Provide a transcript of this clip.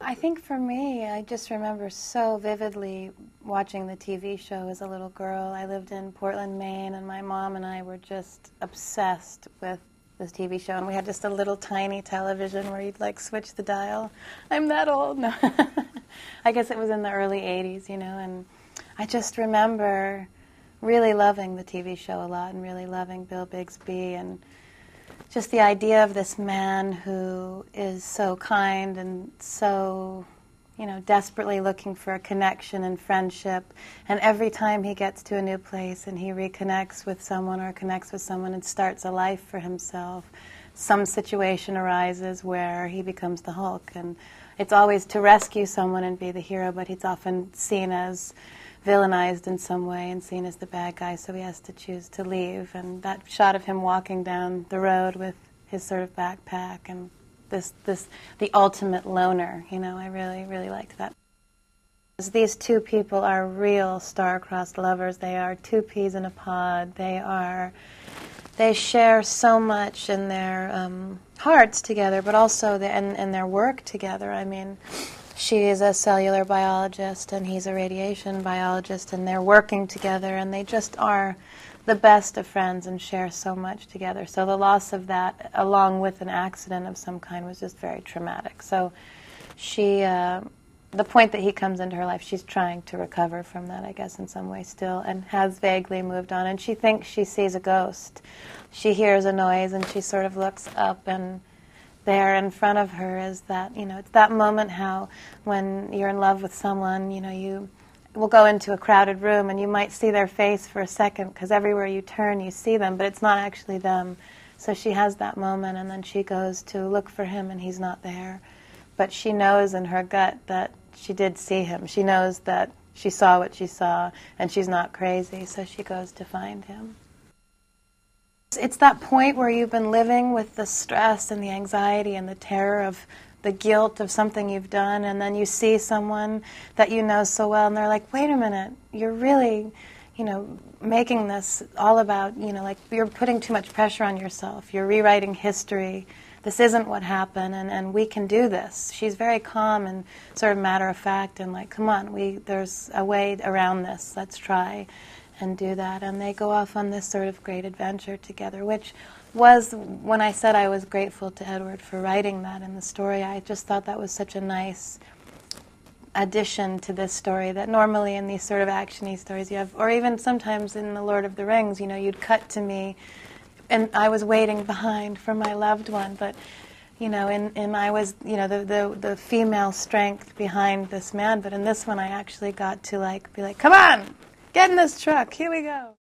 I think for me, I just remember so vividly watching the TV show as a little girl. I lived in Portland, Maine, and my mom and I were just obsessed with this TV show. And we had just a little tiny television where you'd like switch the dial. I'm that old. No. I guess it was in the early 80s, you know, and I just remember really loving the TV show a lot and really loving Bill Bixby and just the idea of this man who is so kind and so, you know, desperately looking for a connection and friendship. And every time he gets to a new place and he reconnects with someone or connects with someone and starts a life for himself, some situation arises where he becomes the Hulk. And it's always to rescue someone and be the hero, but he's often seen as villainized in some way and seen as the bad guy, so he has to choose to leave. And that shot of him walking down the road with his sort of backpack and the ultimate loner, you know, I really liked that. These two people are real star-crossed lovers. They are two peas in a pod. They share so much in their hearts together, but also in their work together. I mean, she is a cellular biologist and he's a radiation biologist, and they're working together, and they just are the best of friends and share so much together. So the loss of that, along with an accident of some kind, was just very traumatic. So she, the point that he comes into her life, she's trying to recover from that, I guess, in some way still, and has vaguely moved on. And she thinks she sees a ghost. She hears a noise and she sort of looks up, and there in front of her is that, you know, it's that moment how when you're in love with someone, you know, you will go into a crowded room and you might see their face for a second because everywhere you turn you see them, but it's not actually them. So she has that moment, and then she goes to look for him and he's not there. But she knows in her gut that she did see him. She knows that she saw what she saw and she's not crazy, so she goes to find him. It's that point where you've been living with the stress and the anxiety and the terror of the guilt of something you've done, and then you see someone that you know so well, and they're like, wait a minute, you're really, you know, making this all about, you know, like you're putting too much pressure on yourself. You're rewriting history. This isn't what happened, and we can do this. She's very calm and sort of matter of fact, and like, come on, there's a way around this. Let's try and do that. And they go off on this sort of great adventure together, which was, when I said I was grateful to Edward for writing that in the story, I just thought that was such a nice addition to this story that normally in these sort of action-y stories you have, or even sometimes in The Lord of the Rings, you know, you'd cut to me and I was waiting behind for my loved one, but you know, and I was, you know, the female strength behind this man, but in this one I actually got to like be like, come on, get in this truck, here we go.